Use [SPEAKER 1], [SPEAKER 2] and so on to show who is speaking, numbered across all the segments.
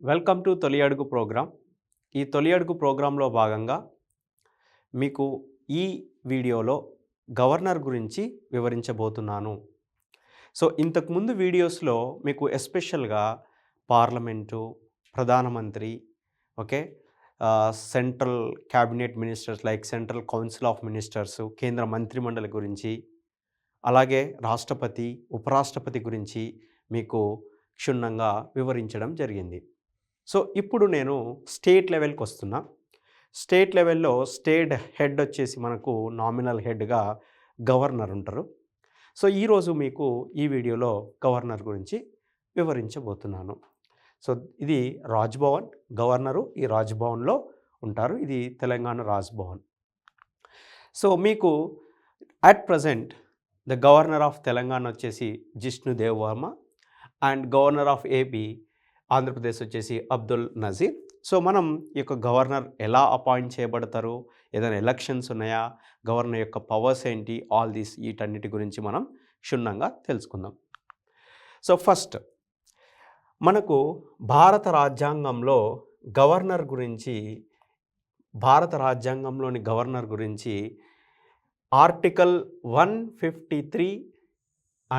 [SPEAKER 1] Welcome to తొలి అడుగు programme. ఈ తొలి అడుగు ప్రోగ్రాంలో భాగంగా మీకు ఈ వీడియోలో గవర్నర్ గురించి వివరించబోతున్నాను. సో ఇంతకుముందు వీడియోస్లో మీకు ఎస్పెషల్గా పార్లమెంటు, ప్రధానమంత్రి, okay, central cabinet ministers like central council of ministers, కేంద్ర మంత్రిమండలి గురించి, అలాగే రాష్ట్రపతి, ఉపరాష్ట్రపతి గురించి మీకు క్షుణ్ణంగా వివరించడం జరిగింది. సో ఇప్పుడు నేను స్టేట్ లెవెల్కి వస్తున్నా. స్టేట్ లెవెల్లో స్టేట్ హెడ్ వచ్చేసి మనకు నామినల్ హెడ్గా గవర్నర్ ఉంటారు. సో ఈరోజు మీకు ఈ వీడియోలో గవర్నర్ గురించి వివరించబోతున్నాను. సో ఇది రాజ్భవన్, గవర్నరు ఈ రాజ్భవన్లో ఉంటారు. ఇది తెలంగాణ రాజ్భవన్. సో మీకు at present the governor of Telangana వచ్చేసి Jishnu Dev Varma and governor of AP Andhra Pradesh వచ్చేసి అబ్దుల్ నజీర్. సో మనం ఈ యొక్క గవర్నర్ ఎలా అపాయింట్ చేయబడతారు, ఏదైనా ఎలక్షన్స్ ఉన్నాయా, గవర్నర్ యొక్క పవర్స్ ఏంటి, ఆల్ దీస్ వీటన్నిటి గురించి మనం క్షుణ్ణంగా తెలుసుకుందాం. సో ఫస్ట్ మనకు భారత రాజ్యాంగంలో గవర్నర్ గురించి, భారత రాజ్యాంగంలోని గవర్నర్ గురించి ఆర్టికల్ 153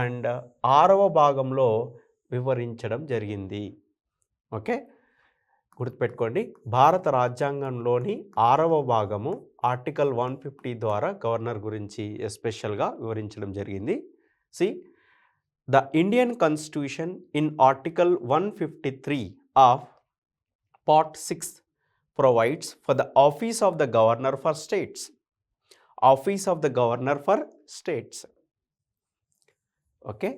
[SPEAKER 1] అండ్ 6వ భాగంలో వివరించడం జరిగింది. ఓకే, గుర్తుపెట్టుకోండి, భారత రాజ్యాంగంలోని 6వ భాగము ఆర్టికల్ 150 ద్వారా గవర్నర్ గురించి ఎస్పెషల్గా వివరించడం జరిగింది. See the Indian constitution in article 153 of part 6 provides for the office of the governor for states. Office of the governor for states. Okay,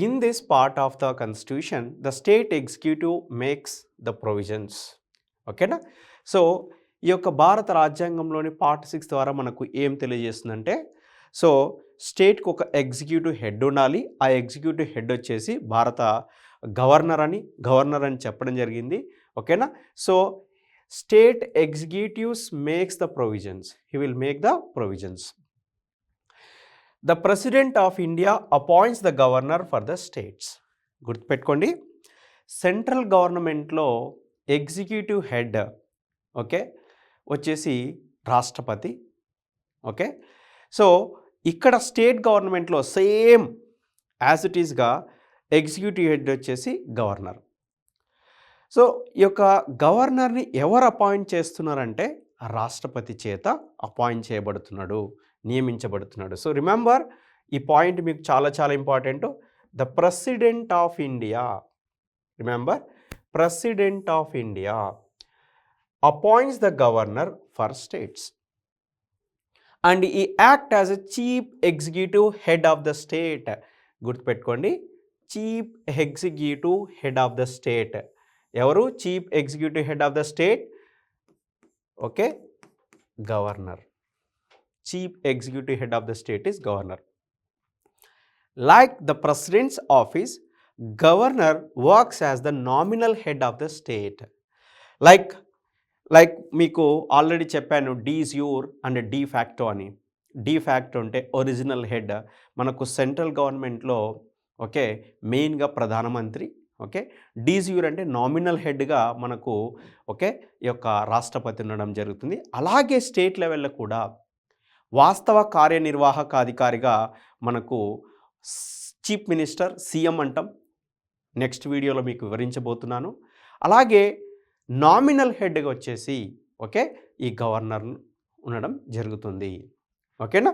[SPEAKER 1] in this part of the constitution the state executive makes the provisions. ఓకేనా. So ఈ యొక్క భారత రాజ్యాంగంలోని part 6 ద్వారా మనకు ఏం తెలియజేస్తుందంటే, so స్టేట్కి ఒక ఎగ్జిక్యూటివ్ హెడ్ ఉండాలి. ఆ ఎగ్జిక్యూటివ్ హెడ్ వచ్చేసి భారత గవర్నర్ అని చెప్పడం జరిగింది. ఓకేనా. So state executives makes the provisions, he will make the provisions. The president of India appoints the governor for the states. గుర్తుపెట్టుకోండి, సెంట్రల్ గవర్నమెంట్లో ఎగ్జిక్యూటివ్ హెడ్ ఓకే వచ్చేసి రాష్ట్రపతి. ఓకే, సో ఇక్కడ స్టేట్ గవర్నమెంట్లో సేమ్ యాజ్ ఇట్ ఈస్గా executive head వచ్చేసి governor. So ఈ యొక్క గవర్నర్ని ఎవరు అపాయింట్ చేస్తున్నారంటే రాష్ట్రపతి చేత అపాయింట్ చేయబడుతున్నాడు, నియమించబడుతున్నాడు. సో రిమెంబర్, ఈ పాయింట్ మీకు చాలా చాలా important. The president of India, remember, president of India appoints the governor for states and he act as a chief executive head of the state. గుర్తుపెట్టుకోండి, chief executive head of the state. ఎవరు chief executive head of the state? Okay, governor. Chief executive head of the state is governor. Like the president's office, governor works as the nominal head of the state. Like మీకు already చెప్పాను, డీజ్యూర్ and D facto అని. D facto అంటే original head, మనకు central గవర్నమెంట్లో okay మెయిన్గా ప్రధానమంత్రి. Okay, డీజ్యూర్ అంటే nominal హెడ్గా మనకు ఓకే ఈ యొక్క రాష్ట్రపతి ఉండడం జరుగుతుంది. అలాగే స్టేట్ లెవెల్లో కూడా వాస్తవ కార్యనిర్వాహక అధికారిగా మనకు చీఫ్ మినిస్టర్, సీఎం అంటాం. నెక్స్ట్ వీడియోలో మీకు వివరించబోతున్నాను. అలాగే నామినల్ హెడ్గా వచ్చేసి ఓకే ఈ గవర్నర్ ఉండడం జరుగుతుంది. ఓకేనా.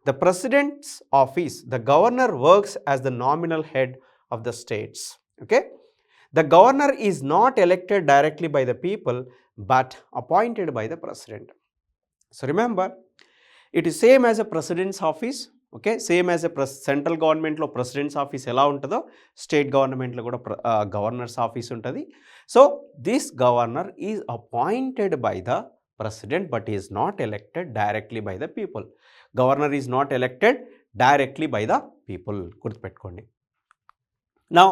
[SPEAKER 1] The president's office, the governor works as the nominal head of the states. Okay, the governor is not elected directly by the people but appointed by the president. So remember, it is same as a president's office. Okay, same as a central గవర్నమెంట్లో president's office ఎలా ఉంటుందో state గవర్నమెంట్లో కూడా governor's office ఉంటుంది. So this governor is appointed by the president but is not elected directly by the people. Governor is not elected directly by the people. గుర్తుపెట్టుకోండి. Now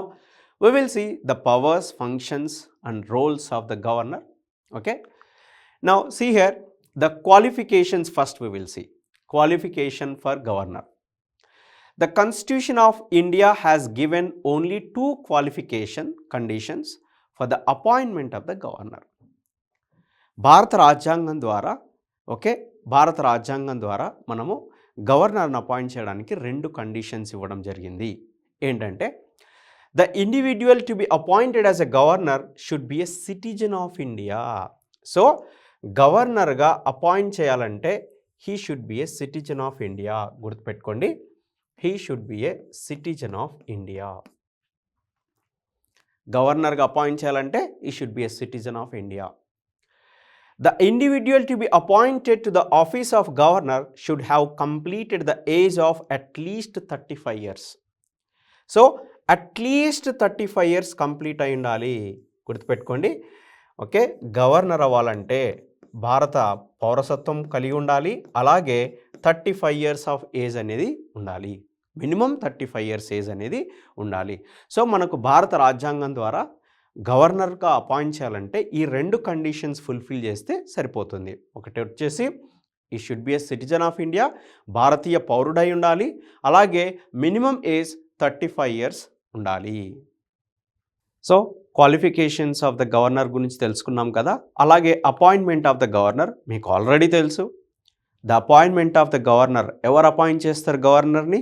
[SPEAKER 1] we will see the powers, functions and roles of the governor. Okay, now see here the qualifications. First we will see qualification for governor. The Constitution of India has given only two qualification conditions for the appointment of the governor. భారత రాజ్యాంగం ద్వారా భారత రాజ్యాంగం ద్వారా మనము గవర్నర్ని appoint చేయడానికి 2 conditions ఇవ్వడం జరిగింది. ఏంటంటే the individual to be appointed as a governor should be a citizen of India. So గవర్నర్గా అపాయింట్ చేయాలంటే he should be a citizen of India. గుర్తుపెట్టుకోండి, he should be a citizen of India. గవర్నర్గా appoint చేయాలంటే he should be a citizen of India. The individual to be appointed to the office of governor should have completed the age of at least 35 years. So, at least 35 years complete అయి ఉండాలి. గుర్తుపెట్టుకోండి. Governor అవ్వాలంటే భారత పౌరసత్వం కలిగి ఉండాలి. అలాగే 35 years of age అనేది ఉండాలి. మినిమం 35 years ఏజ్ అనేది ఉండాలి. సో మనకు భారత రాజ్యాంగం ద్వారా గవర్నర్గా అపాయింట్ చేయాలంటే ఈ 2 కండిషన్స్ ఫుల్ఫిల్ చేస్తే సరిపోతుంది. ఒకటి వచ్చేసి he should be a citizen of India, భారతీయ పౌరుడై ఉండాలి. అలాగే మినిమం ఏజ్ 35 years ఉండాలి. So qualifications of the governor గురించి తెలుసుకున్నాం కదా. అలాగే అపాయింట్మెంట్ ఆఫ్ ద గవర్నర్ మీకు ఆల్రెడీ తెలుసు. The appointment of the governor ఎవరు అపాయింట్ చేస్తారు గవర్నర్ని?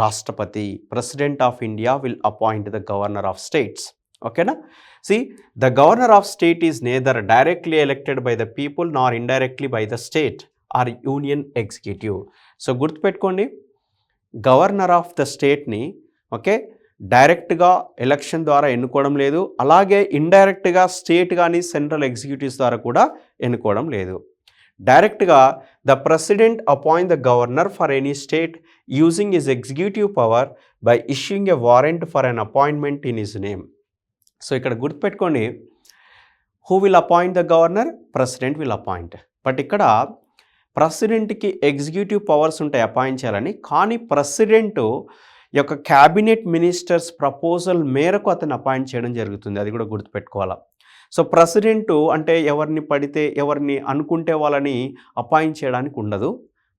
[SPEAKER 1] రాష్ట్రపతి. President of India will appoint the governor of states. ఓకేనా? See, the governor of state is neither directly elected by the people nor indirectly by the state or union executive. So గుర్తుపెట్టుకోండి, governor of the స్టేట్ని డైరెక్ట్గా election ద్వారా ఎన్నుకోవడం లేదు. అలాగే ఇండైరెక్ట్గా state కానీ central executives ద్వారా కూడా ఎన్నుకోవడం లేదు. డైరెక్ట్గా the president appoint the governor for any state using his executive power by issuing a warrant for an appointment in his name. So ఇక్కడ గుర్తుపెట్టుకోండి, who will appoint the governor? President will appoint. But ఇక్కడ ప్రెసిడెంట్కి executive powers ఉంటాయి appoint చేయాలని. కానీ president యొక్క cabinet ministers proposal మేరకు అతను appoint చేయడం జరుగుతుంది. అది కూడా గుర్తుపెట్టుకోవాలా. సో ప్రెసిడెంట్ అంటే ఎవరిని పడితే ఎవరిని అనుకుంటే వాళ్ళని అపాయింట్ చేయడానికి ఉండదు.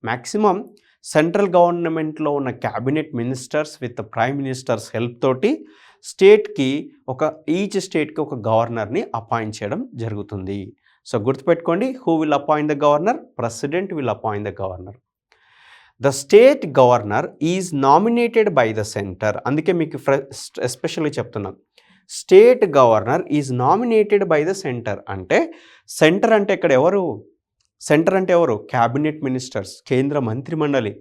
[SPEAKER 1] మ్యాక్సిమం సెంట్రల్ గవర్నమెంట్లో ఉన్న cabinet ministers with prime ministers help తోటి ఈచ్ స్టేట్కి ఒక గవర్నర్ని అపాయింట్ చేయడం జరుగుతుంది. సో గుర్తుపెట్టుకోండి, who will appoint the governor? President will appoint the governor. The state governor is nominated by the centre. అందుకే మీకు ఎస్పెషల్లీ చెప్తున్నాను, state governor is nominated by the centre. అంటే సెంటర్ అంటే ఇక్కడ ఎవరు? సెంటర్ అంటే ఎవరు? క్యాబినెట్ మినిస్టర్స్, కేంద్ర మంత్రిమండలి,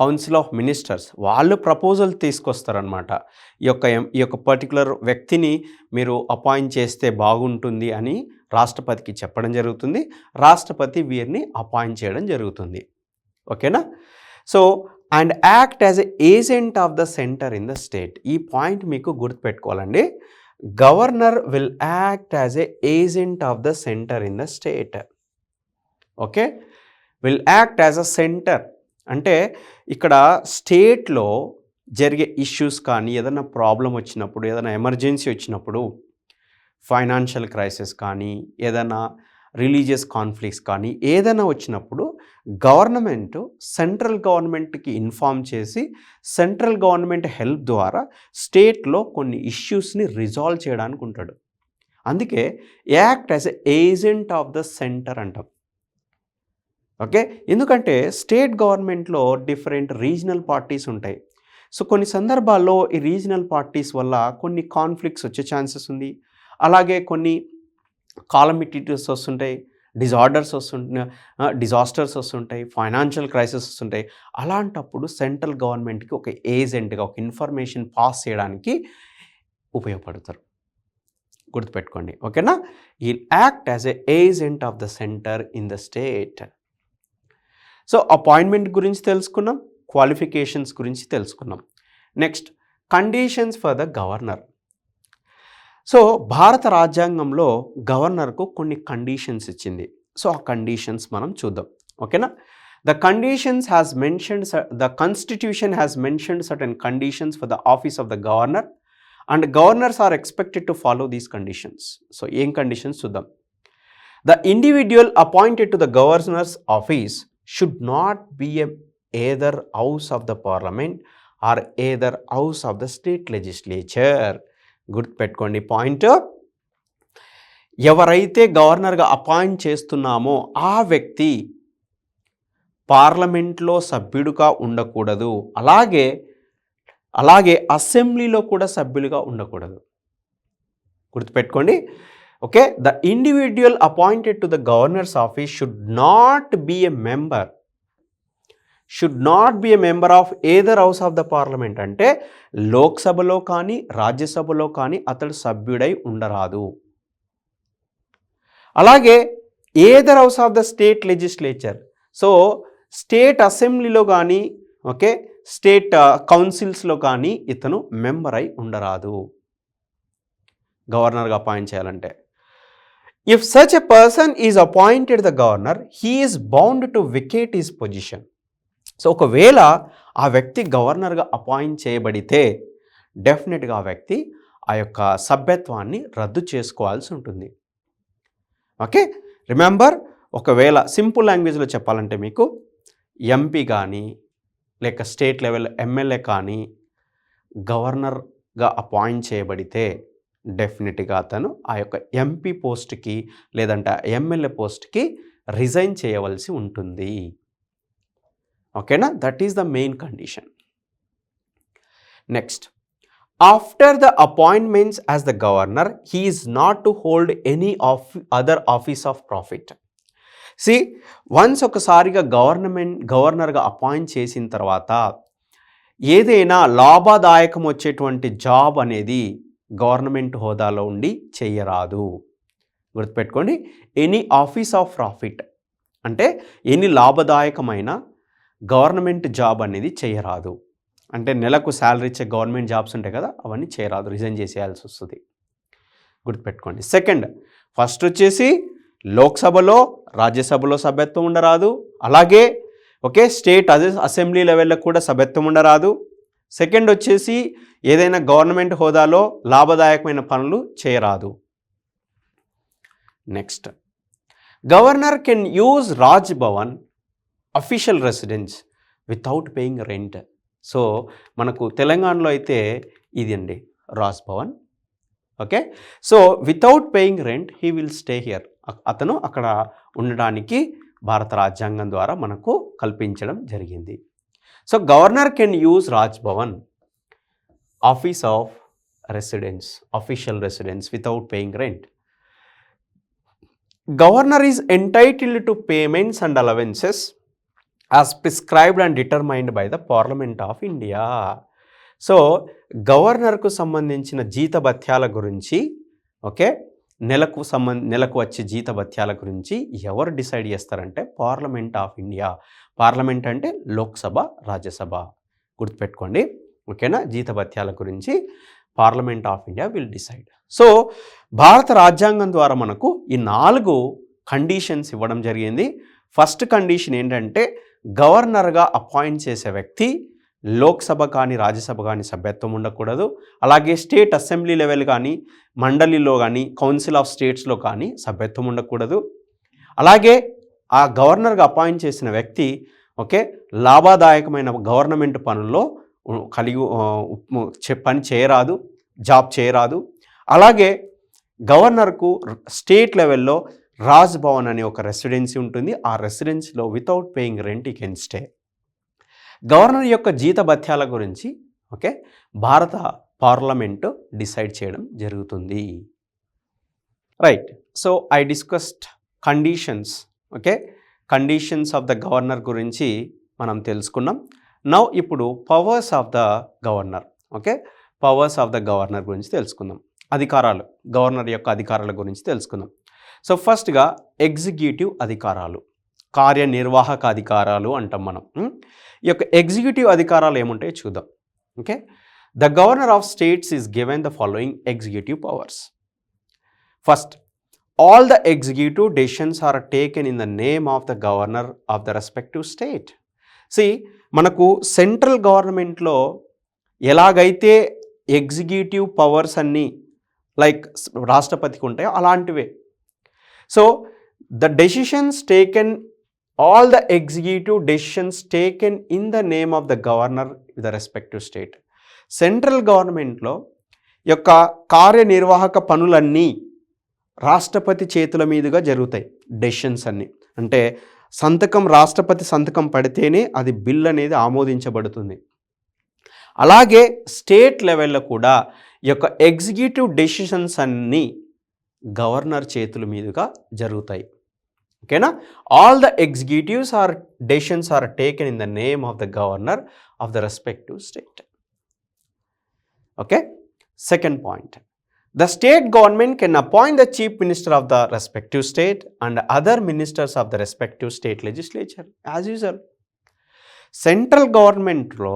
[SPEAKER 1] కౌన్సిల్ ఆఫ్ మినిస్టర్స్. వాళ్ళు ప్రపోజల్ తీసుకొస్తారనమాట. ఈ యొక్క పర్టికులర్ వ్యక్తిని మీరు అపాయింట్ చేస్తే బాగుంటుంది అని రాష్ట్రపతికి చెప్పడం జరుగుతుంది. రాష్ట్రపతి వీరిని అపాయింట్ చేయడం జరుగుతుంది. ఓకేనా? So and act as a agent of the centre in the state. ఈ పాయింట్ మీకు గుర్తుపెట్టుకోవాలండి. Governor will act as a agent of the centre in the state. Okay, will act as a centre అంటే ఇక్కడ స్టేట్లో జరిగే issues కానీ, ఏదైనా problem వచ్చినప్పుడు, ఏదైనా ఎమర్జెన్సీ వచ్చినప్పుడు, ఫైనాన్షియల్ క్రైసిస్ కానీ, ఏదైనా రిలీజియస్ కాన్ఫ్లిక్ట్స్ కానీ ఏదైనా వచ్చినప్పుడు గవర్నమెంట్ సెంట్రల్ గవర్నమెంట్కి ఇన్ఫార్మ్ చేసి సెంట్రల్ గవర్నమెంట్ హెల్ప్ ద్వారా స్టేట్లో కొన్ని ఇష్యూస్ని రిజాల్వ్ చేయడానికి ఉంటాడు. అందుకే act as a agent of the centre అంటాం. ఓకే, ఎందుకంటే స్టేట్ గవర్నమెంట్లో డిఫరెంట్ రీజనల్ పార్టీస్ ఉంటాయి. సో కొన్ని సందర్భాల్లో ఈ రీజనల్ పార్టీస్ వల్ల కొన్ని కాన్ఫ్లిక్ట్స్ వచ్చే ఛాన్సెస్ ఉంది. అలాగే కొన్ని కాలమిటీస్ వస్తుంటాయి, డిజాస్టర్స్ వస్తుంటాయి, ఫైనాన్షియల్ క్రైసిస్ వస్తుంటాయి. అలాంటప్పుడు సెంట్రల్ గవర్నమెంట్కి ఒక ఏజెంట్గా ఒక ఇన్ఫర్మేషన్ పాస్ చేయడానికి ఉపయోగపడతారు. గుర్తుపెట్టుకోండి. ఓకేనా? ఈ act as a agent of the centre in the state. So appointment గురించి తెలుసుకున్నాం, క్వాలిఫికేషన్స్ గురించి తెలుసుకున్నాం. Next conditions for the governor. So భారత రాజ్యాంగంలో గవర్నర్కు కొన్ని కండిషన్స్ ఇచ్చింది. సో ఆ కండిషన్స్ మనం చూద్దాం. ఓకేనా? The constitution has mentioned certain conditions for the office of the governor and governors are expected to follow these conditions. So ఏం కండిషన్స్ చూద్దాం. The individual appointed to the governor's office should not be either house of the parliament or either house of the state legislature. గుర్తుపెట్టుకోండి point. ఎవరైతే గవర్నర్గా appoint చేస్తున్నామో ఆ వ్యక్తి పార్లమెంట్లో సభ్యుడిగా ఉండకూడదు, అలాగే అసెంబ్లీలో కూడా సభ్యులుగా ఉండకూడదు. గుర్తుపెట్టుకోండి. Okay, the individual appointed to the governor's office should not be a member of either house of the parliament. అంటే లోక్సభలో కానీ రాజ్యసభలో కానీ అతడు సభ్యుడై ఉండరాదు. అలాగే either house of the state legislature, so state అసెంబ్లీలో కానీ ఓకే స్టేట్ కౌన్సిల్స్లో కానీ ఇతను మెంబర్ అయి ఉండరాదు గవర్నర్గా అపాయింట్ చేయాలంటే. If such a person is appointed the governor, he is bound to vacate his position. So ఒకవేళ ఆ వ్యక్తి గవర్నర్గా అపాయింట్ చేయబడితే డెఫినెట్గా ఆ వ్యక్తి ఆ యొక్క సభ్యత్వాన్ని రద్దు చేసుకోవాల్సి ఉంటుంది. ఓకే, రిమెంబర్, ఒకవేళ సింపుల్ లాంగ్వేజ్లో చెప్పాలంటే మీకు ఎంపీ కానీ లేక స్టేట్ లెవెల్ ఎమ్మెల్యే కానీ గవర్నర్గా అపాయింట్ చేయబడితే డెఫినెట్గా అతను ఆ యొక్క ఎంపీ పోస్ట్కి లేదంటే ఎమ్మెల్యే పోస్ట్కి రిజైన్ చేయవలసి ఉంటుంది. ఓకేనా, that is the main condition. Next, after the appointments as the governor, he is not to hold any other office of profit. Once ఒకసారిగా గవర్నర్గా అపాయింట్ చేసిన తర్వాత ఏదైనా లాభదాయకం వచ్చేటువంటి జాబ్ అనేది గవర్నమెంట్ హోదాలో ఉండి చేయరాదు. గుర్తుపెట్టుకోండి, ఎనీ ఆఫీస్ ఆఫ్ ప్రాఫిట్ అంటే ఎన్ని లాభదాయకమైన గవర్నమెంట్ జాబ్ అనేది చేయరాదు. అంటే నెలకు శాలరీ ఇచ్చే గవర్నమెంట్ జాబ్స్ ఉంటాయి కదా, అవన్నీ చేయరాదు, రిజైన్ చేసేయాల్సి వస్తుంది. గుర్తుపెట్టుకోండి. సెకండ్, ఫస్ట్ వచ్చేసి లోక్సభలో రాజ్యసభలో సభ్యత్వం ఉండరాదు. అలాగే ఓకే స్టేట్ అసెంబ్లీ లెవెల్లో కూడా సభ్యత్వం ఉండరాదు. సెకండ్ వచ్చేసి ఏదైనా గవర్నమెంట్ హోదాలో లాభదాయకమైన పనులు చేయరాదు. Next, governor can use Raj Bhavan official residence without paying rent. So మనకు తెలంగాణలో అయితే ఇది అండి Raj Bhavan. Okay, so without paying rent he will stay here. అతను అక్కడ ఉండడానికి భారత రాజ్యాంగం ద్వారా మనకు కల్పించడం జరిగింది. So governor can use Raj Bhavan office of residence, official residence without paying rent. Governor is entitled to payments and allowances as prescribed and determined by the parliament of India. So గవర్నర్కు సంబంధించిన జీతభత్యాల గురించి ఓకే నెలకు వచ్చే జీతభత్యాల గురించి ఎవరు డిసైడ్ చేస్తారంటే పార్లమెంట్ ఆఫ్ ఇండియా. పార్లమెంట్ అంటే లోక్సభ, రాజ్యసభ. గుర్తుపెట్టుకోండి. ఓకేనా, జీతభత్యాల గురించి parliament of India will decide. So భారత రాజ్యాంగం ద్వారా మనకు ఈ 4 కండిషన్స్ ఇవ్వడం జరిగింది. ఫస్ట్ కండిషన్ ఏంటంటే గవర్నర్గా అపాయింట్ చేసే వ్యక్తి లోక్సభ కానీ రాజ్యసభ కానీ సభ్యత్వం ఉండకూడదు. అలాగే స్టేట్ అసెంబ్లీ లెవెల్ కానీ మండలిలో కానీ కౌన్సిల్ ఆఫ్ స్టేట్స్లో కానీ సభ్యత్వం ఉండకూడదు. అలాగే ఆ గవర్నర్గా అపాయింట్ చేసిన వ్యక్తి ఓకే లాభదాయకమైన గవర్నమెంట్ పనుల్లో పని చేయరాదు, జాబ్ చేయరాదు. అలాగే గవర్నర్కు స్టేట్ లెవెల్లో రాజ్ భవన్ అనే ఒక రెసిడెన్సీ ఉంటుంది. ఆ రెసిడెన్సీలో వితౌట్ పేయింగ్ రెంట్ ఈ కెన్ స్టే. గవర్నర్ యొక్క జీతభత్యాల గురించి ఓకే భారత పార్లమెంటు డిసైడ్ చేయడం జరుగుతుంది. Right, so I discussed conditions. Okay, conditions of the governor గురించి మనం తెలుసుకున్నాం. నౌ ఇప్పుడు powers of the governor. Okay, powers of the governor గురించి తెలుసుకుందాం. అధికారాలు, గవర్నర్ యొక్క అధికారాల గురించి తెలుసుకుందాం. సో ఫస్ట్గా ఎగ్జిక్యూటివ్ అధికారాలు, కార్యనిర్వాహక అధికారాలు అంటాం మనం. ఈ యొక్క ఎగ్జిక్యూటివ్ అధికారాలు ఏముంటాయో చూద్దాం. Okay, the governor of states is given the following executive powers. First, all the executive decisions are taken in the name of the governor of the respective state. మనకు సెంట్రల్ గవర్నమెంట్లో ఎలాగైతే ఎగ్జిక్యూటివ్ పవర్స్ అన్నీ like రాష్ట్రపతికి ఉంటాయో అలాంటివే. So the decisions taken, all the executive decisions taken in the name of the governor of the respective state. Central గవర్నమెంట్లో యొక్క కార్యనిర్వాహక పనులన్నీ రాష్ట్రపతి చేతుల మీదుగా జరుగుతాయి. డెసిషన్స్ అన్నీ అంటే సంతకం, రాష్ట్రపతి సంతకం పడితేనే అది బిల్ అనేది ఆమోదించబడుతుంది. అలాగే స్టేట్ లెవెల్లో కూడా ఈ యొక్క ఎగ్జిక్యూటివ్ డెసిషన్స్ అన్నీ గవర్నర్ చేతుల మీదుగా జరుగుతాయి. ఓకేనా? All the executives or decisions are taken in the name of the governor of the respective state. Okay, second point, the state government can appoint the chief minister of the respective state and other ministers of the respective state legislature as usual. Central గవర్నమెంట్లో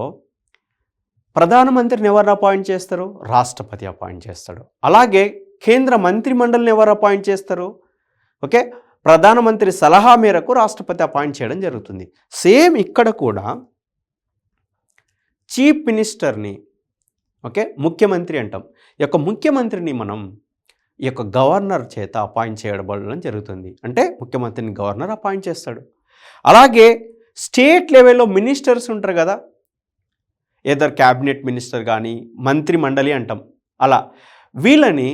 [SPEAKER 1] ప్రధానమంత్రిని ఎవరు appoint చేస్తారు? రాష్ట్రపతి appoint చేస్తాడు. అలాగే కేంద్ర మంత్రిమండలిని ఎవరు appoint చేస్తారు? ఓకే, ప్రధానమంత్రి సలహా మేరకు రాష్ట్రపతి అపాయింట్ చేయడం జరుగుతుంది. సేమ్ ఇక్కడ కూడా చీఫ్ మినిస్టర్ని, ఓకే, ముఖ్యమంత్రి అంటాం. ఈ యొక్క ముఖ్యమంత్రిని మనం ఈ యొక్క గవర్నర్ చేత అపాయింట్ చేయబడడం జరుగుతుంది. అంటే ముఖ్యమంత్రిని గవర్నర్ అపాయింట్ చేస్తాడు. అలాగే స్టేట్ లెవెల్లో మినిస్టర్స్ ఉంటారు కదా, ఏదర్ క్యాబినెట్ మినిస్టర్ కానీ మంత్రి మండలి అంటాం. అలా వీళ్ళని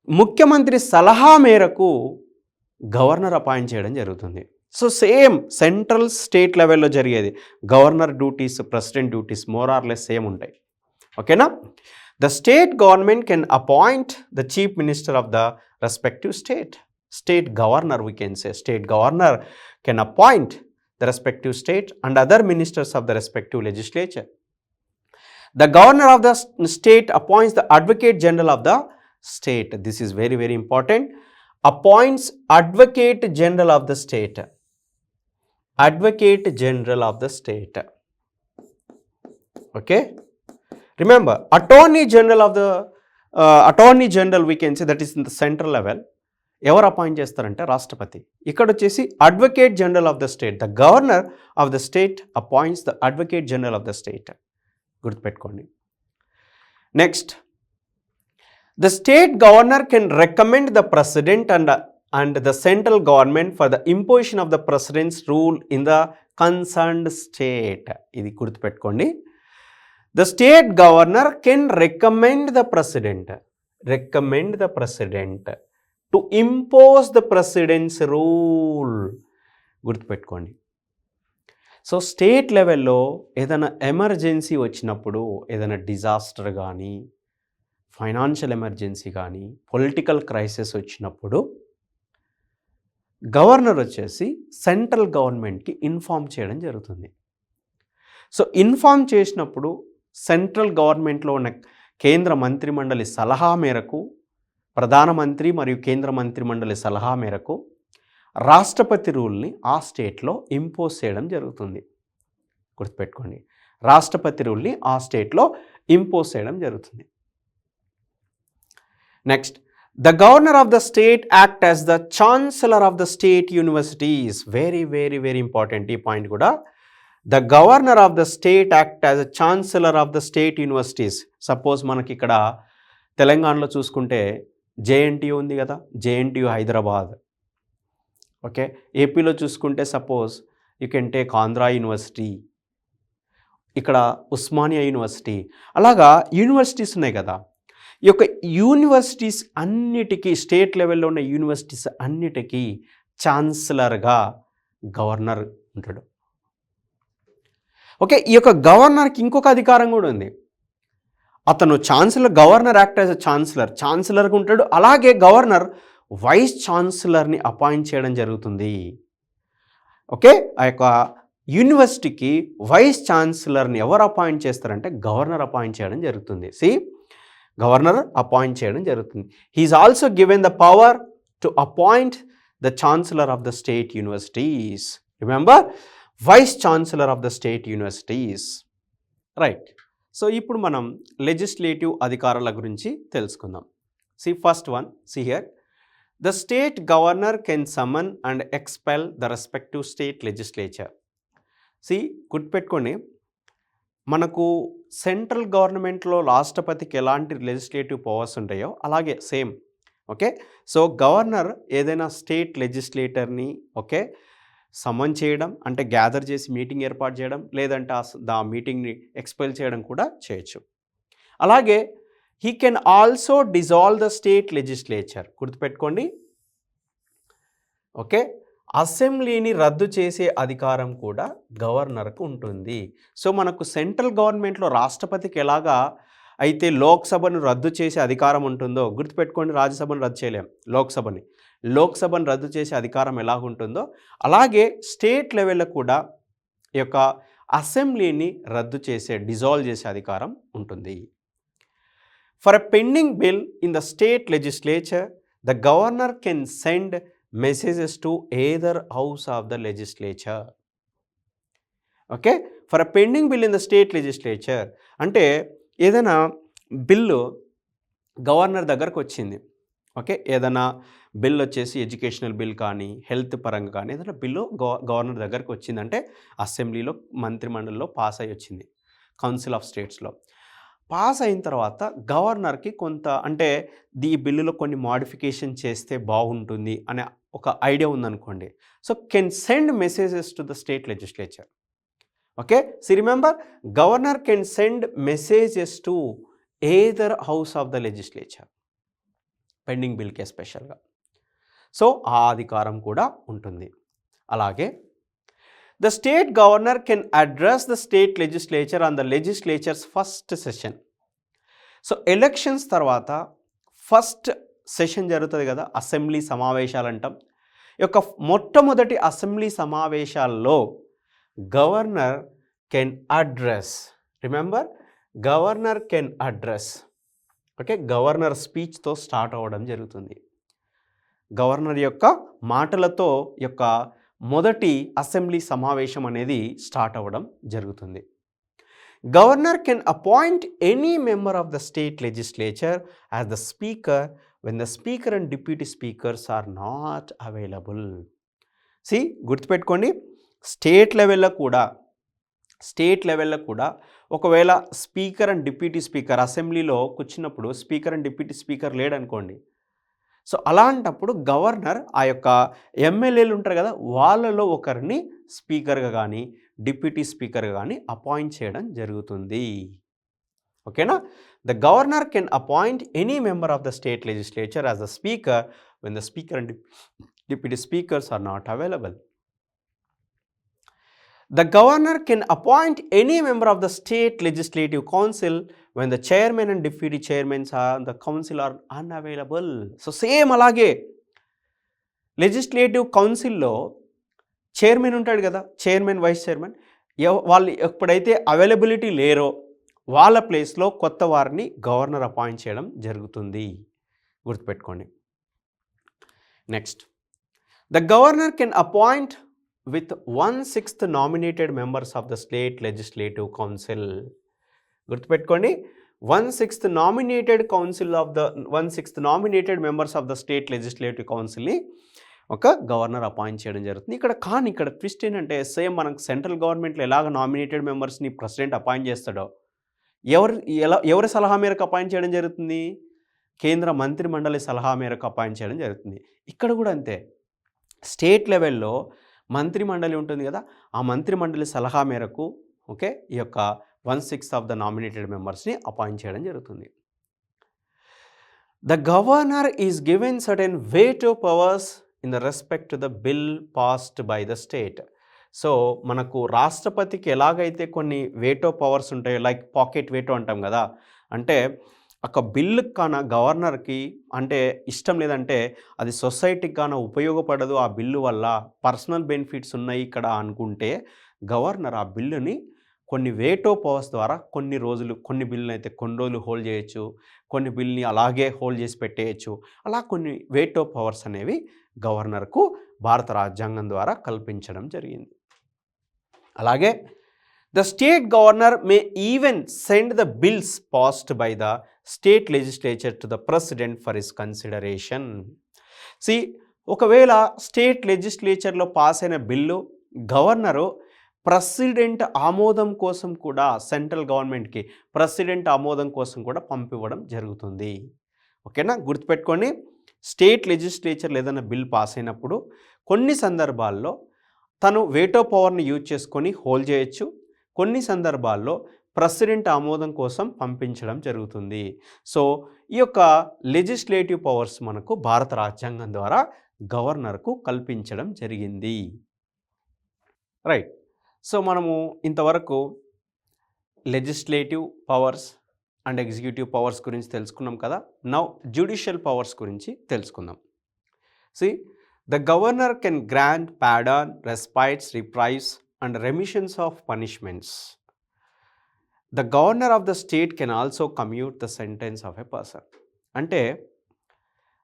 [SPEAKER 1] ముఖ్యమంత్రి సలహా మేరకు గవర్నర్ అపాయింట్ చేయడం జరుగుతుంది. సో సేమ్ సెంట్రల్ స్టేట్ లెవెల్లో జరిగేది. Governor duties, president duties more or less same ఉంటాయి. ఓకేనా? The state government can appoint the chief minister of the respective state. State governor, we can say, state governor can appoint the respective state and other ministers of the respective legislature. The governor of the state appoints the advocate general of the state. This is very, very important. Appoints advocate general of the state. Advocate general of the state. Okay? Remember, attorney general of the attorney general, we can say, that is in the central level. ఎవరు అపాయింట్ చేస్తారంటే రాష్ట్రపతి. ఇక్కడ వచ్చేసి advocate general of the state, the governor of the state appoints the advocate general of the state. గుర్తుపెట్టుకోండి. Next, the state governor can recommend the president and the central government for the imposition of the president's rule in the concerned state. ఇది గుర్తుపెట్టుకోండి. The state governor can recommend the president to impose the president's rule. గుర్తుపెట్టుకోండి. So state లెవెల్లో ఏదైనా emergency వచ్చినప్పుడు, ఏదైనా disaster కానీ, financial emergency కానీ, political crisis వచ్చినప్పుడు గవర్నర్ వచ్చేసి సెంట్రల్ గవర్నమెంట్కి ఇన్ఫామ్ చేయడం జరుగుతుంది. సో ఇన్ఫామ్ చేసినప్పుడు సెంట్రల్ గవర్నమెంట్లో ఉన్న కేంద్ర మంత్రిమండలి సలహా మేరకు, ప్రధానమంత్రి మరియు కేంద్ర మంత్రిమండలి సలహా మేరకు రాష్ట్రపతి రూల్ని ఆ స్టేట్లో ఇంపోజ్ చేయడం జరుగుతుంది. గుర్తుపెట్టుకోండి, రాష్ట్రపతి రూల్ని ఆ స్టేట్లో ఇంపోజ్ చేయడం జరుగుతుంది. Next, the governor of the state act as the chancellor of the state universities. Very very very important ఈ పాయింట్ కూడా. The governor of the state act as a chancellor of the state universities. Suppose మనకి ఇక్కడ తెలంగాణలో చూసుకుంటే JNTU ఉంది కదా, JNTU Hyderabad. Okay, ఏపీలో చూసుకుంటే suppose you can take Andhra university, ఇక్కడ ఉస్మానియా యూనివర్సిటీ. అలాగా యూనివర్సిటీస్ ఉన్నాయి కదా. ఈ యొక్క యూనివర్సిటీస్ అన్నిటికీ, స్టేట్ లెవెల్లో ఉన్న యూనివర్సిటీస్ అన్నిటికీ ఛాన్సలర్గా గవర్నర్ ఉంటాడు. ఓకే, ఈ యొక్క గవర్నర్కి ఇంకొక అధికారం కూడా ఉంది. అతను chancellor, governor act as a ఛాన్సలర్గా ఉంటాడు. అలాగే గవర్నర్ వైస్ ఛాన్సలర్ని అపాయింట్ చేయడం జరుగుతుంది. ఓకే, ఆ యొక్క యూనివర్సిటీకి వైస్ ఛాన్సలర్ని ఎవరు అపాయింట్ చేస్తారంటే గవర్నర్ అపాయింట్ చేయడం జరుగుతుంది. గవర్నర్ అపాయింట్ చేయడం జరుగుతుంది. He is also given the power to appoint the chancellor of the state universities. Remember, vice chancellor of the state universities. Right. So ఇప్పుడు మనం లెజిస్లేటివ్ అధికారాల గురించి తెలుసుకుందాం. First one, here the state governor can summon and expel the respective state legislature. గుర్తుపెట్టుకోండి, మనకు central గవర్నమెంట్లో రాష్ట్రపతికి ఎలాంటి లెజిస్లేటివ్ పవర్స్ ఉంటాయో అలాగే సేమ్. ఓకే, సో గవర్నర్ ఏదైనా స్టేట్ లెజిస్లేటర్ని సమన్ చేయడం అంటే గ్యాదర్ చేసి మీటింగ్ ఏర్పాటు చేయడం, లేదంటే ఆ మీటింగ్ని ఎక్స్పెల్ చేయడం కూడా చేయొచ్చు. అలాగే he can also dissolve the state legislature. గుర్తుపెట్టుకోండి. ఓకే, అసెంబ్లీని రద్దు చేసే అధికారం కూడా గవర్నర్కు ఉంటుంది. సో మనకు సెంట్రల్ గవర్నమెంట్లో రాష్ట్రపతికి ఎలాగా అయితే లోక్సభను రద్దు చేసే అధికారం ఉంటుందో, గుర్తుపెట్టుకోండి, రాజ్యసభను రద్దు చేయలేం, లోక్సభను రద్దు చేసే అధికారం ఎలాగుంటుందో అలాగే స్టేట్ లెవెల్లో కూడా ఈ యొక్క అసెంబ్లీని రద్దు చేసే, డిజాల్వ్ చేసే అధికారం ఉంటుంది. For a pending bill in the state legislature the governor can send messages to either house of the legislature. Okay, for a pending bill in the state legislature అంటే ఏదైనా బిల్లు గవర్నర్ దగ్గరకు వచ్చింది. Okay, ఏదైనా bill వచ్చేసి educational bill కానీ health పరంగా కానీ ఏదైనా బిల్లు గవర్నర్ దగ్గరకు వచ్చిందంటే అసెంబ్లీలో మంత్రిమండలిలో పాస్ అయ్యి వచ్చింది, కౌన్సిల్ ఆఫ్ స్టేట్స్లో పాస్ అయిన తర్వాత గవర్నర్కి కొంత అంటే ఈ బిల్లులో కొన్ని మోడిఫికేషన్ చేస్తే బాగుంటుంది అనే ఒక ఐడియా ఉందనుకోండి. So can send messages to the state legislature. Okay, so remember governor can send messages to either house of the legislature, pending బిల్కి ఎస్పెషల్గా. సో ఆ అధికారం కూడా ఉంటుంది. అలాగే the state governor can address the state legislature on the legislature's first session. So elections తర్వాత first session జరుగుతుంది కదా, అసెంబ్లీ సమావేశాలు అంటాం. ఈ యొక్క మొట్టమొదటి అసెంబ్లీ సమావేశాల్లో governor can address, remember governor can address. Okay, governor స్పీచ్తో స్టార్ట్ అవ్వడం జరుగుతుంది. గవర్నర్ యొక్క మాటలతో యొక్క మొదటి అసెంబ్లీ సమావేశం అనేది స్టార్ట్ అవ్వడం జరుగుతుంది. Governor can appoint any member of the state legislature as the speaker when the speaker and deputy speakers are not available. గుర్తుపెట్టుకోండి, స్టేట్ లెవెల్లో కూడా ఒకవేళ స్పీకర్ అండ్ డిప్యూటీ స్పీకర్ అసెంబ్లీలో కూర్చున్నప్పుడు స్పీకర్ అండ్ డిప్యూటీ స్పీకర్ లేడనుకోండి, సో అలాంటప్పుడు గవర్నర్ ఆ యొక్క ఎమ్మెల్యేలు ఉంటారు కదా వాళ్ళలో ఒకరిని స్పీకర్గా కానీ డిప్యూటీ స్పీకర్గా కానీ అపాయింట్ చేయడం జరుగుతుంది. ఓకేనా, the governor can appoint any member of the state legislature as the speaker when the speaker and deputy speakers are not available. The governor can appoint any member of the state legislative council when the chairman and deputy chairmen on the council are unavailable. So same అలాగే legislative కౌన్సిల్లో chairman ఉంటాడు కదా, chairman vice chairman, వాళ్ళు ఎప్పుడైతే availability లేరో వాళ్ళ ప్లేస్లో కొత్త వారిని గవర్నర్ అపాయింట్ చేయడం జరుగుతుంది. గుర్తుపెట్టుకోండి. Next, the governor can appoint with 1/6 nominated members of the state legislative council. గుర్తుపెట్టుకోండి, 1/6 nominated members of the state legislative councilని ఒక గవర్నర్ అపాయింట్ చేయడం జరుగుతుంది. ఇక్కడ ట్విస్ట్ ఏంటంటే సేమ్ మనకు సెంట్రల్ గవర్నమెంట్లో ఎలాగ నామినేటెడ్ మెంబర్స్ని ప్రెసిడెంట్ అపాయింట్ చేస్తాడో ఎవరి సలహా మేరకు అపాయింట్ చేయడం జరుగుతుంది, కేంద్ర మంత్రి మండలి సలహా మేరకు అపాయింట్ చేయడం జరుగుతుంది. ఇక్కడ కూడా అంతే, స్టేట్ లెవెల్లో మంత్రి మండలి ఉంటుంది కదా, ఆ మంత్రి మండలి సలహా మేరకు ఓకే ఈ యొక్క 1/6 ఆఫ్ ద నామినేటెడ్ మెంబర్స్ని అపాయింట్ చేయడం జరుగుతుంది. The governor is given certain veto powers in the respect to the bill passed by the state. So మనకు రాష్ట్రపతికి ఎలాగైతే కొన్ని వేటో పవర్స్ ఉంటాయో, లైక్ పాకెట్ వేటో అంటాం కదా, అంటే ఒక బిల్లు కాన గవర్నర్కి అంటే ఇష్టం లేదంటే అది సొసైటీకి కాన ఉపయోగపడదు, ఆ బిల్లు వల్ల పర్సనల్ బెనిఫిట్స్ ఉన్నాయి ఇక్కడ అనుకుంటే గవర్నర్ ఆ బిల్లుని కొన్ని వేటో పవర్స్ ద్వారా కొన్ని బిల్లుని అయితే కొన్ని రోజులు హోల్డ్ చేయొచ్చు, కొన్ని బిల్ని అలాగే హోల్డ్ చేసి పెట్టేయచ్చు. అలా కొన్ని వేటో పవర్స్ అనేవి గవర్నర్కు భారత రాజ్యాంగం ద్వారా కల్పించడం జరిగింది. అలాగే the state governor may even send the bills passed by the state legislature to the president for his consideration. ఒకవేళ స్టేట్ లెజిస్లేచర్లో పాస్ అయిన బిల్లు గవర్నరు ప్రెసిడెంట్ ఆమోదం కోసం కూడా సెంట్రల్ గవర్నమెంట్కి ప్రెసిడెంట్ ఆమోదం కోసం కూడా పంపివ్వడం జరుగుతుంది. ఓకేనా, గుర్తుపెట్టుకోండి, స్టేట్ లెజిస్లేచర్లో ఏదైనా బిల్ పాస్ అయినప్పుడు కొన్ని సందర్భాల్లో తను వేటో పవర్ని యూజ్ చేసుకొని హోల్డ్ చేయొచ్చు, కొన్ని సందర్భాల్లో ప్రెసిడెంట్ ఆమోదం కోసం పంపించడం జరుగుతుంది. సో ఈ యొక్క లెజిస్లేటివ్ పవర్స్ మనకు భారత రాజ్యాంగం ద్వారా గవర్నర్కు కల్పించడం జరిగింది. రైట్. సో మనము ఇంతవరకు legislative powers and executive powers గురించి తెలుసుకున్నాం కదా. నౌ జ్యుడిషియల్ పవర్స్ గురించి తెలుసుకుందాం. See the governor can grant pardon, respites, reprieves and remissions of punishments. The governor of the state can also commute the sentence of a person. అంటే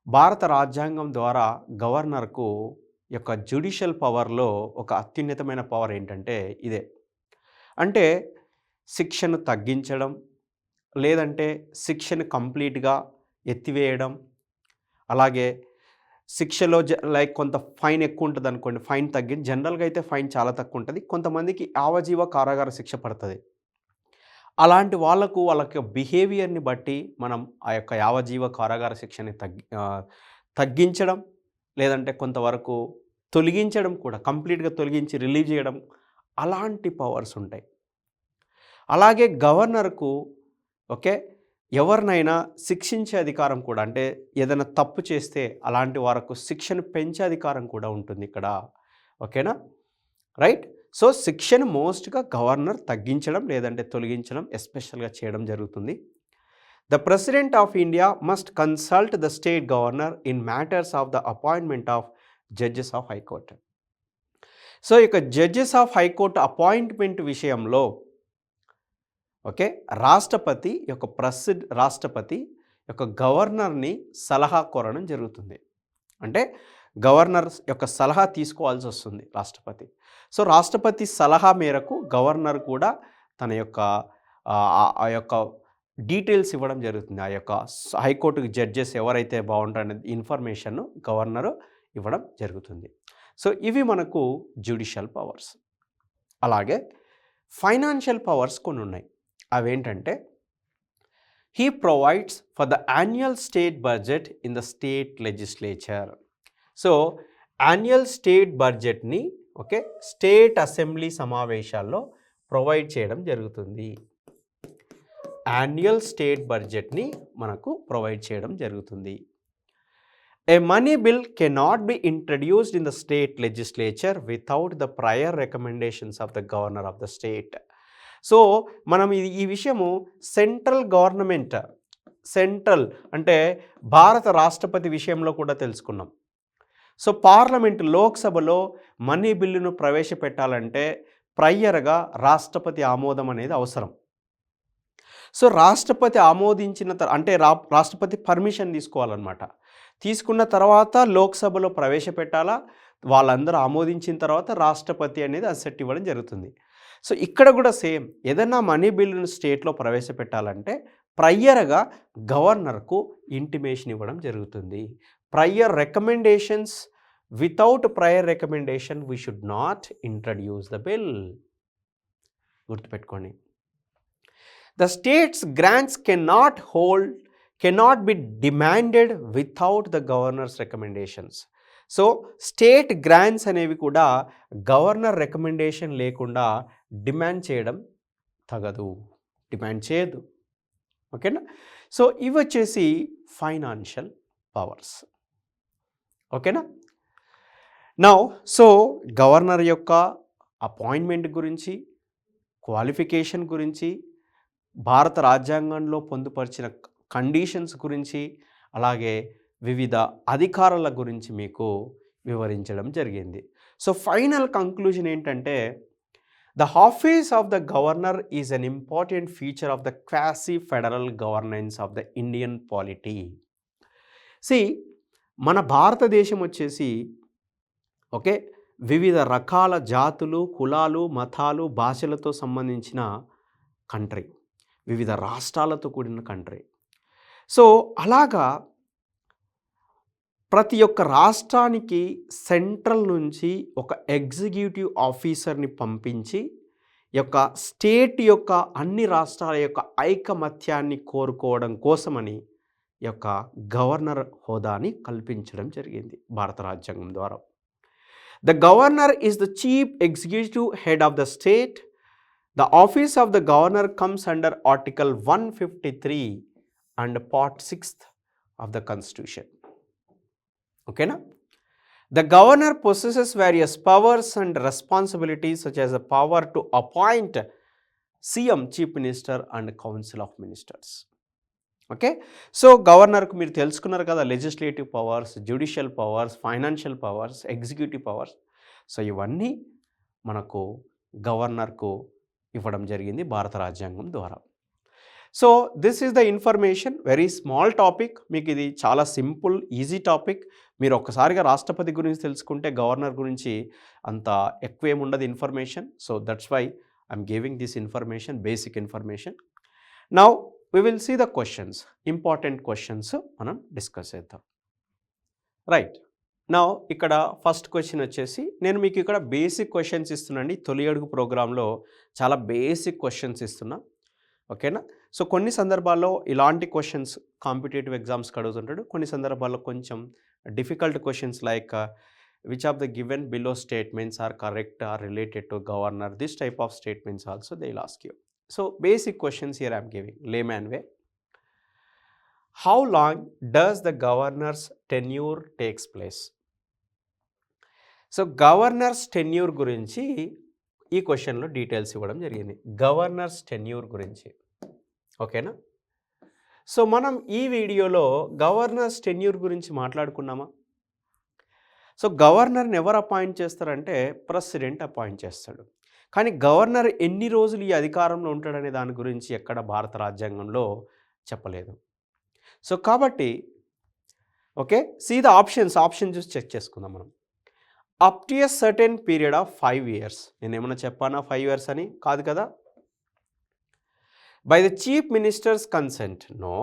[SPEAKER 1] భారత రాజ్యాంగం ద్వారా గవర్నర్కు యొక్క జ్యుడిషియల్ పవర్లో ఒక అత్యున్నతమైన పవర్ ఏంటంటే ఇదే. అంటే శిక్షను తగ్గించడం, లేదంటే శిక్షను కంప్లీట్గా ఎత్తివేయడం, అలాగే శిక్షలో లైక్ కొంత ఫైన్ ఎక్కువ ఉంటుంది అనుకోండి, ఫైన్ జనరల్గా అయితే ఫైన్ చాలా తక్కువ ఉంటుంది, కొంతమందికి యావజీవ కారాగార శిక్ష పడుతుంది. అలాంటి వాళ్ళకి బిహేవియర్ని బట్టి మనం ఆ యొక్క యావజీవ కారాగార శిక్షని తగ్గించడం, లేదంటే కొంతవరకు తొలగించడం కూడా, కంప్లీట్గా తొలగించి రిలీవ్ చేయడం, అలాంటి పవర్స్ ఉంటాయి. అలాగే గవర్నర్కు ఎవరినైనా శిక్షించే అధికారం కూడా, అంటే ఏదైనా తప్పు చేస్తే అలాంటి వారికి శిక్షను పెంచే అధికారం కూడా ఉంటుంది ఇక్కడ. ఓకేనా, రైట్. సో శిక్షను మోస్ట్గా గవర్నర్ తగ్గించడం లేదంటే తొలగించడం ఎస్పెషల్గా చేయడం జరుగుతుంది. The president of India must consult the state governor in matters of the appointment of judges of high court. So ఇక జడ్జెస్ ఆఫ్ హైకోర్టు అపాయింట్మెంట్ విషయంలో రాష్ట్రపతి యొక్క గవర్నర్ని సలహా కోరడం జరుగుతుంది. అంటే గవర్నర్ యొక్క సలహా తీసుకోవాల్సి వస్తుంది రాష్ట్రపతి. సో రాష్ట్రపతి సలహా మేరకు గవర్నర్ కూడా తన యొక్క ఆ యొక్క డీటెయిల్స్ ఇవ్వడం జరుగుతుంది. ఆ యొక్క హైకోర్టుకి జడ్జెస్ ఎవరైతే బాగుంటారనేది ఇన్ఫర్మేషన్ గవర్నరు ఇవ్వడం జరుగుతుంది. సో ఇవి మనకు జ్యుడిషియల్ పవర్స్. అలాగే ఫైనాన్షియల్ పవర్స్ కొన్ని ఉన్నాయి. అవేంటంటే he provides for the annual state budget in the state legislature. So annual state బడ్జెట్ని స్టేట్ అసెంబ్లీ సమావేశాల్లో ప్రొవైడ్ చేయడం జరుగుతుంది. యాన్యువల్ స్టేట్ బడ్జెట్ని మనకు ప్రొవైడ్ చేయడం జరుగుతుంది. A money bill cannot be introduced in the state legislature without the prior recommendations of the governor of the state. So మనం ఈ విషయము సెంట్రల్ గవర్నమెంట్, సెంట్రల్ అంటే భారత రాష్ట్రపతి విషయంలో కూడా తెలుసుకున్నాం. సో పార్లమెంట్ లోక్సభలో మనీ బిల్లును ప్రవేశపెట్టాలంటే ప్రయర్గా రాష్ట్రపతి ఆమోదం అనేది అవసరం. సో రాష్ట్రపతి ఆమోదించిన అంటే రాష్ట్రపతి పర్మిషన్ తీసుకోవాలన్నమాట. తీసుకున్న తర్వాత లోక్సభలో ప్రవేశపెట్టాలా, వాళ్ళందరూ ఆమోదించిన తర్వాత రాష్ట్రపతి అనేది అసెట్ ఇవ్వడం జరుగుతుంది. సో ఇక్కడ కూడా సేమ్, ఏదైనా మనీ బిల్లును స్టేట్లో ప్రవేశపెట్టాలంటే ప్రయర్గా గవర్నర్కు ఇంటిమేషన్ ఇవ్వడం జరుగుతుంది. Prior recommendations, without prior recommendation we should not introduce the bill. గుర్తుపెట్టుకోండి. The states grants cannot be demanded without the governor's recommendations. So state grants అనేవి కూడా గవర్నర్ రికమెండేషన్ లేకుండా డిమాండ్ చేయడం తగదు, డిమాండ్ చేయదు. ఓకేనా. సో ఇవి వచ్చేసి ఫైనాన్షియల్ పవర్స్. ఓకేనా. నౌ సో గవర్నర్ యొక్క అపాయింట్మెంట్ గురించి, క్వాలిఫికేషన్ గురించి, భారత రాజ్యాంగంలో పొందుపరిచిన కండిషన్స్ గురించి, అలాగే వివిధ అధికారాల గురించి మీకు వివరించడం జరిగింది. సో ఫైనల్ కంక్లూజన్ ఏంటంటే the office of the governor is an important feature of the quasi federal governance of the Indian polity. మన భారతదేశం వచ్చేసి వివిధ రకాల జాతులు, కులాలు, మతాలు, భాషలతో సంబంధించిన కంట్రీ, వివిధ రాష్ట్రాలతో కూడిన కంట్రీ. సో అలాగా ప్రతి ఒక్క రాష్ట్రానికి సెంట్రల్ నుంచి ఒక ఎగ్జిక్యూటివ్ ఆఫీసర్ని పంపించి యొక్క స్టేట్ యొక్క అన్ని రాష్ట్రాల యొక్క ఐకమత్యాన్ని కోరుకోవడం కోసమని యొక్క గవర్నర్ హోదాని కల్పించడం జరిగింది భారత రాజ్యాంగం ద్వారా. The governor is the chief executive head of the state The office of the governor comes under Article 153 and Part 6th of the Constitution. ఓకేనా? The governor possesses various powers and responsibilities such as the power to appoint CM, Chief Minister and Council of Ministers. Okay, so గవర్నర్కు మీరు తెలుసుకున్నారు కదా, legislative powers, judicial powers, financial powers, executive powers. So ఇవన్నీ మనకు గవర్నర్కు ఇవ్వడం జరిగింది భారత రాజ్యాంగం ద్వారా. So this is the information, very small topic. మీకు ఇది చాలా సింపుల్ ఈజీ టాపిక్. మీరు ఒక్కసారిగా రాష్ట్రపతి గురించి తెలుసుకుంటే గవర్నర్ గురించి అంత ఎక్కువ ఏముండదు information. So that's why I'm giving this information, basic information. Now we will see the questions, important questions మనం డిస్కస్ చేద్దాం. రైట్, నౌ ఇక్కడ ఫస్ట్ క్వశ్చన్ వచ్చేసి నేను మీకు ఇక్కడ బేసిక్ క్వశ్చన్స్ ఇస్తున్నాండి. తొలి అడుగు ప్రోగ్రాంలో చాలా బేసిక్ క్వశ్చన్స్ ఇస్తున్నా. ఓకేనా? సో కొన్ని సందర్భాల్లో ఇలాంటి క్వశ్చన్స్ కాంపిటేటివ్ ఎగ్జామ్స్కి అడుగుతుంటాడు. కొన్ని సందర్భాల్లో కొంచెం difficult questions like which of the given below statements are correct or related to governor, this type of statements also they will ask you. So basic questions here I am giving, layman way. How long does the governor's tenure takes place? So governor's tenure గురించి ఈ క్వశ్చన్లో details ఇవ్వడం జరిగింది. Governors tenure గురించి. ఓకేనా? So మనం ఈ వీడియోలో గవర్నర్స్ టెన్యూర్ గురించి మాట్లాడుకున్నామా? సో గవర్నర్ని ఎవరు అపాయింట్ చేస్తారంటే ప్రెసిడెంట్ అపాయింట్ చేస్తాడు. కానీ గవర్నర్ ఎన్ని రోజులు ఈ అధికారంలో ఉంటాడనే దాని గురించి ఎక్కడ భారత రాజ్యాంగంలో చెప్పలేదు. సో కాబట్టి ఓకే, సీ ద ఆప్షన్ చూసి చెక్ చేసుకుందాం మనం. Up to a certain period of 5 years. నేను ఏమన్నా చెప్పానా 5 years అని? కాదు కదా. By the chief minister's consent? No.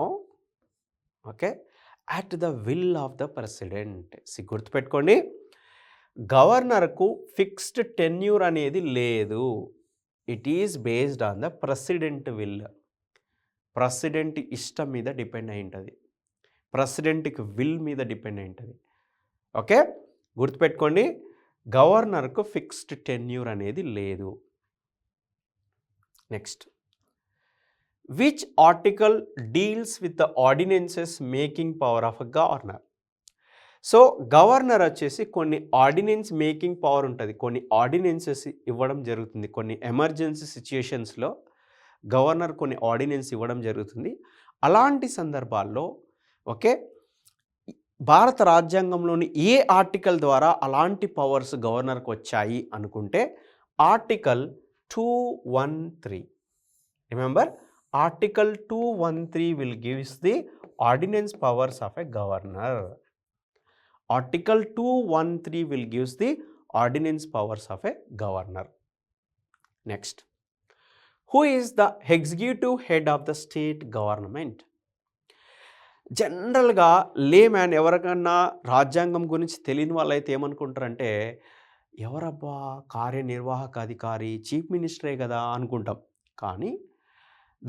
[SPEAKER 1] Okay, at the will of the president. గుర్తుపెట్టుకోండి, గవర్నర్కు ఫిక్స్డ్ టెన్యూర్ అనేది లేదు. It is based on the president will. President ఇష్టం మీద డిపెండ్ అయి ఉంటుంది, ప్రెసిడెంట్కి విల్ మీద డిపెండ్ అయి ఉంటుంది. ఓకే, గుర్తుపెట్టుకోండి, గవర్నర్కు ఫిక్స్డ్ టెన్యూర్ అనేది లేదు. Next, which article deals with the ordinances making power of a governor? So governor వచ్చేసి కొన్ని ఆర్డినెన్స్ మేకింగ్ పవర్ ఉంటుంది, కొన్ని ఆర్డినెన్సెస్ ఇవ్వడం జరుగుతుంది. కొన్ని ఎమర్జెన్సీ సిచ్యుయేషన్స్లో గవర్నర్ కొన్ని ఆర్డినెన్స్ ఇవ్వడం జరుగుతుంది. అలాంటి సందర్భాల్లో ఓకే, భారత రాజ్యాంగంలోని ఏ ఆర్టికల్ ద్వారా అలాంటి పవర్స్ గవర్నర్కి వచ్చాయి అనుకుంటే article 213. Remember, article 213 will gives the ordinance powers of a governor. Article 213 will gives the ordinance powers of a governor. Next, who is the executive head of the state government? జనరల్గా layman ఎవరికన్నా రాజ్యాంగం గురించి తెలియని వాళ్ళైతే ఏమనుకుంటారంటే ఎవరబ్బా కార్యనిర్వాహక అధికారి, చీఫ్ మినిస్టరే కదా అనుకుంటాం. కానీ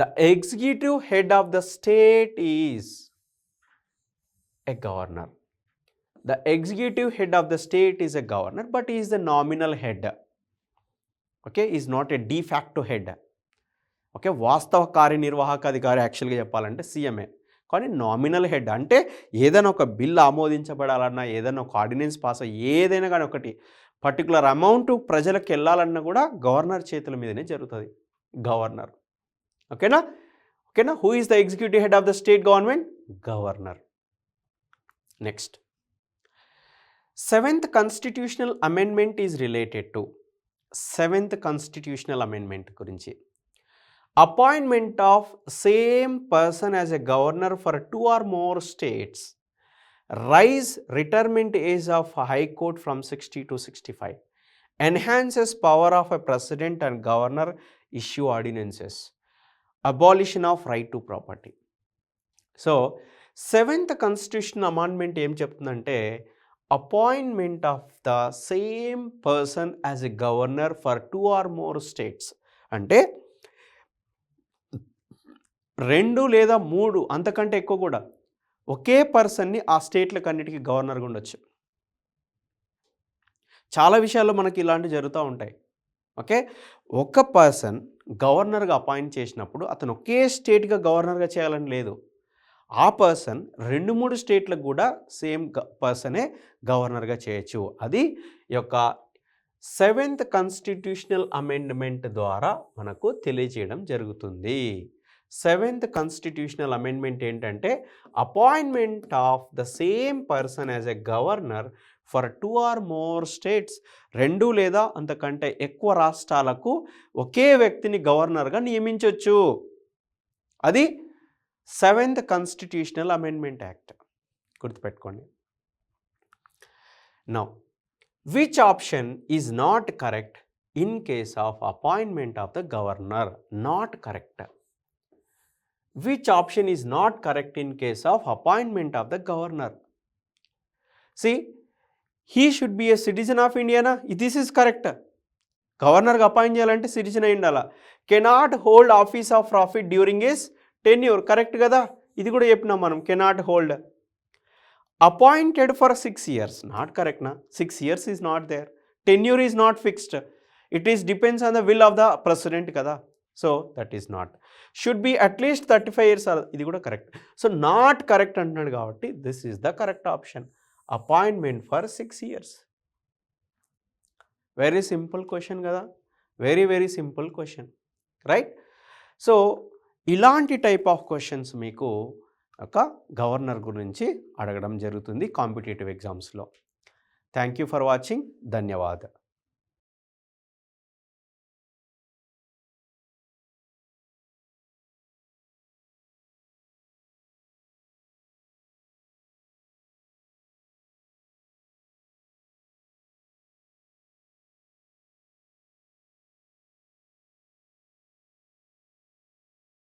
[SPEAKER 1] the executive head of the state is a governor. The executive head of the state is a governor, but he is the nominal head. Okay, he is not a de facto head. Okay, వాస్తవ కార్యనిర్వాహక అధికారి యాక్చువల్గా చెప్పాలంటే సీఎంఏ, కానీ nominal head అంటే ఏదైనా ఒక bill ఆమోదించబడాలన్నా, ఏదైనా ఒక ఆర్డినెన్స్ పాస్ ఏదైనా కానీ ఒకటి పర్టికులర్ అమౌంట్ ప్రజలకు వెళ్ళాలన్నా కూడా గవర్నర్ చేతుల మీదనే జరుగుతుంది. గవర్నర్. ఓకేనా? Who is the executive head of the state government? Governor. Next, 7th constitutional amendment is related to 7th constitutional amendment గురించి. Appointment of same person as a governor for 2 or more states. Rise retirement age of High Court from 60 to 65. Enhances power of a president and governor issue ordinances. Abolition of right to property. So 7th constitutional amendment ఏం చెప్తుందంటే appointment of the same person as a governor for 2 or more states. అంటే 2 లేదా 3 అంతకంటే ఎక్కువ కూడా ఒకే పర్సన్ని ఆ స్టేట్లకు అన్నిటికీ గవర్నర్గా ఉండొచ్చు. చాలా విషయాల్లో మనకి ఇలాంటివి జరుగుతూ ఉంటాయి. ఓకే, ఒక పర్సన్ గవర్నర్గా అపాయింట్ చేసినప్పుడు అతను ఒకే స్టేట్గా గవర్నర్గా చేయాలని లేదు. ఆ పర్సన్ 2-3 స్టేట్లకు కూడా సేమ్ పర్సనే గవర్నర్గా చేయొచ్చు. అది ఈ యొక్క 7th కాన్స్టిట్యూషనల్ అమెండ్మెంట్ ద్వారా మనకు తెలియజేయడం జరుగుతుంది. 7th కాన్స్టిట్యూషనల్ అమెండ్మెంట్ ఏంటంటే appointment of the same person as a governor for 2 or more states, 2 లేదా అంతకంటే ఎక్కువ రాష్ట్రాలకు ఒకే వ్యక్తిని గవర్నర్గా నియమించవచ్చు. అది 7th కాన్స్టిట్యూషనల్ అమెండ్మెంట్ యాక్ట్. గుర్తుపెట్టుకోండి. Now which option is not correct in case of appointment of the governor? Not correct. Which option is not correct in case of appointment of the governor? See, he should be a citizen of India. This is correct. Governor appoint cheyalante citizen ayi undala. Cannot hold office of profit during his tenure. Correct kada? Idi kuda cheppinam manam. Cannot hold. Appointed for 6 years. Not correct na. 6 years is not there. Tenure is not fixed. It is depends on the will of the president kada. So that is not. Should be at least 35 years. ఇది కూడా correct. So not correct అంటున్నాడు కాబట్టి this is the correct option. Appointment for 6 years. Very simple question కదా, very simple question, right? So ఇలాంటి type of questions మీకు ఒక governor గురించి అడగడం జరుగుతుంది కాంపిటేటివ్ ఎగ్జామ్స్లో. Thank you for watching. ధన్యవాదాలు.